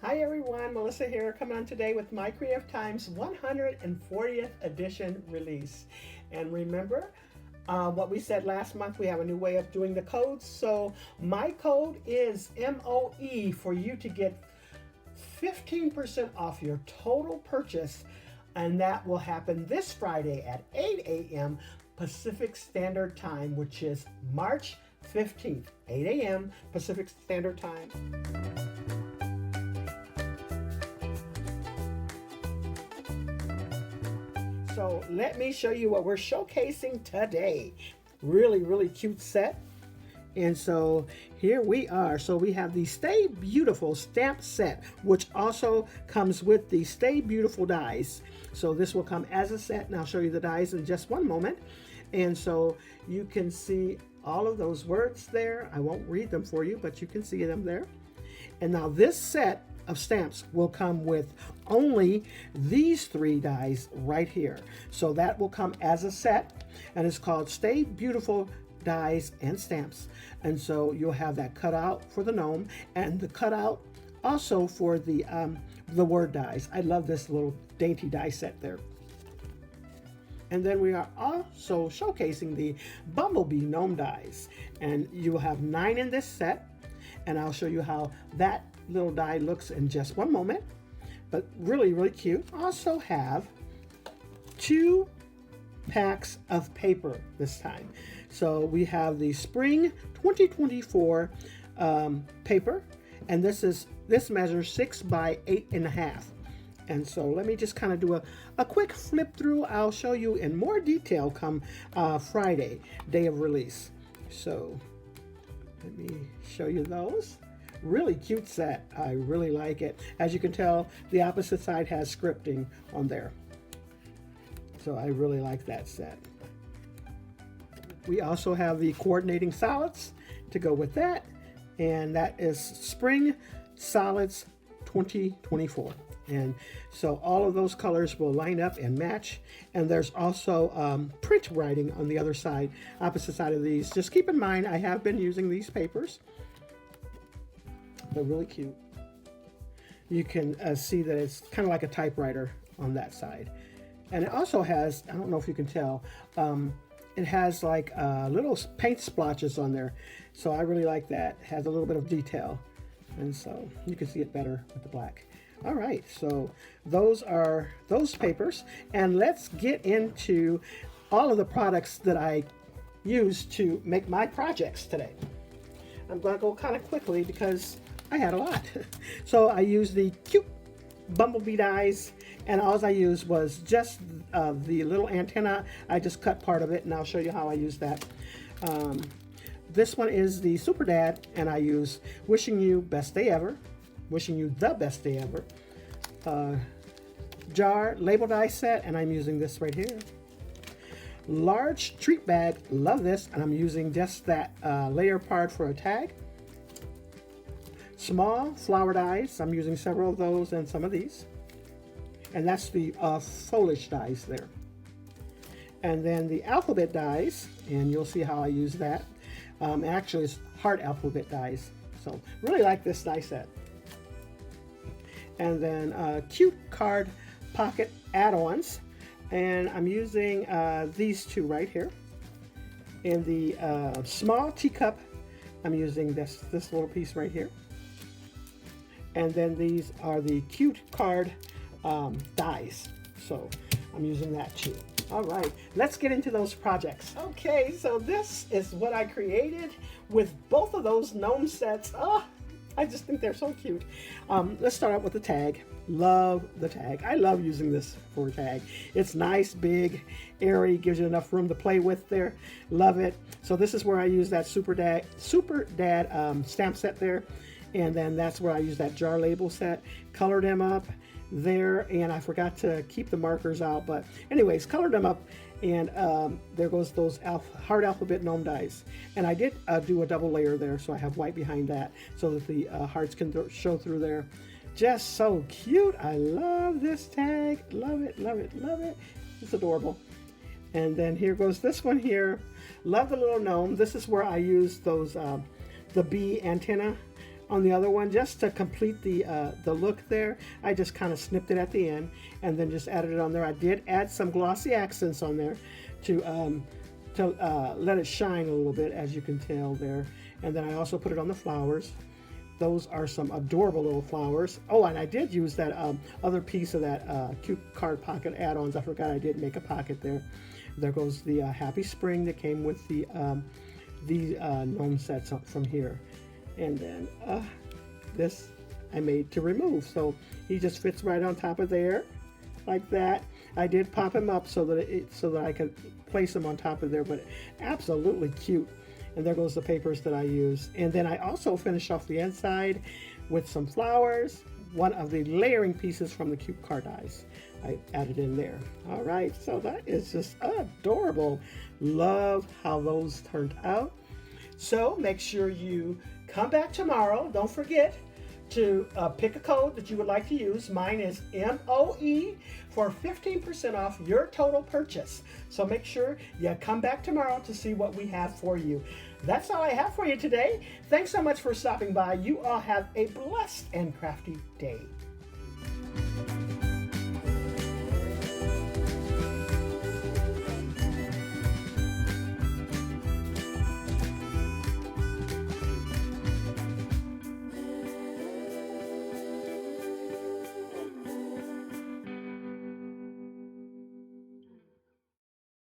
Hi everyone, Melissa here, coming on today with My Creative Times 140th edition release. And remember what we said last month, we have a new way of doing the codes. So my code is MOE for you to get 15% off your total purchase. And that will happen this Friday at 8 a.m. Pacific Standard Time, which is March 15th, 8 a.m. Pacific Standard Time. So let me show you what we're showcasing today. Really cute set. And so here we are. So we have the Stay Beautiful stamp set, which also comes with the Stay Beautiful dies. So this will come as a set, and I'll show you the dies in just one moment. And so you can see all of those words there. I won't read them for you, but you can see them there. And now this set of stamps will come with only these 3 dies right here. So that will come as a set, and it's called Stay Beautiful dies and stamps. And so you'll have that cutout for the gnome and the cutout also for the word dies. I love this little dainty die set there. And then we are also showcasing the Bumblebee gnome dies, and you will have 9 in this set, and I'll show you how that little die looks in just one moment. But really cute. Also have 2 packs of paper this time. So we have the spring 2024 paper, and this measures 6 by 8.5. And so let me just kind of do a quick flip through. I'll show you in more detail come Friday, day of release. So let me show you those. Really cute set. I really like it. As you can tell, the opposite side has scripting on there. So I really like that set. We also have the coordinating solids to go with that, and that is Spring Solids 2024. And so all of those colors will line up and match. And there's also print writing on the other side, opposite side of these. Just keep in mind, I have been using these papers. They're really cute. You can see that it's kind of like a typewriter on that side. And it also has, I don't know if you can tell, it has like little paint splotches on there. So I really like that. It has a little bit of detail. And so you can see it better with the black. All right, so those are those papers. And let's get into all of the products that I use to make my projects today. I'm going to go kind of quickly because I had a lot. So I used the cute Bumblebee dies, and all I used was just the little antenna. I just cut part of it, and I'll show you how I use that. This one is the Super Dad, and I use Wishing You Best Day Ever. Wishing you the best day ever. Jar label die set, and I'm using this right here. Large treat bag, love this, and I'm using just that layer part for a tag. Small flower dies, I'm using several of those and some of these. And that's the foliage dies there. And then the alphabet dies, and you'll see how I use that. Actually, it's heart alphabet dies. So really like this die set. And then cute card pocket add-ons, and I'm using these 2 right here. In the small teacup, I'm using this little piece right here. And then these are the cute card dies, so I'm using that too. All right, let's get into those projects. Okay, so this is what I created with both of those gnome sets. Oh, I just think they're so cute. Let's start out with the tag. Love the tag. I love using this for a tag. It's nice, big, airy, gives you enough room to play with there. Love it. So this is where I use that Super Dad stamp set there. And then that's where I use that jar label set. Colored them up there, and I forgot to keep the markers out. But anyways, colored them up, and there goes those heart alphabet gnome dies. And I did do a double layer there, so I have white behind that so that the hearts can show through there. Just so cute. I love this tag. Love it, love it, love it. It's adorable. And then here goes this one here. Love the little gnome. This is where I use those the bee antenna on the other one, just to complete the look there. I just kind of snipped it at the end and then just added it on there. I did add some glossy accents on there to let it shine a little bit, as you can tell there. And then I also put it on the flowers. Those are some adorable little flowers. Oh, and I did use that other piece of that cute card pocket add-ons. I forgot I did make a pocket there. There goes the Happy Spring that came with the gnome sets from here. And then this I made to remove. So he just fits right on top of there, like that. I did pop him up so that I could place him on top of there, but absolutely cute. And there goes the papers that I used. And then I also finished off the inside with some flowers, one of the layering pieces from the cute card dies. I added in there. All right, so that is just adorable. Love how those turned out. So make sure you come back tomorrow. Don't forget to pick a code that you would like to use. Mine is MOE for 15% off your total purchase. So make sure you come back tomorrow to see what we have for you. That's all I have for you today. Thanks so much for stopping by. You all have a blessed and crafty day.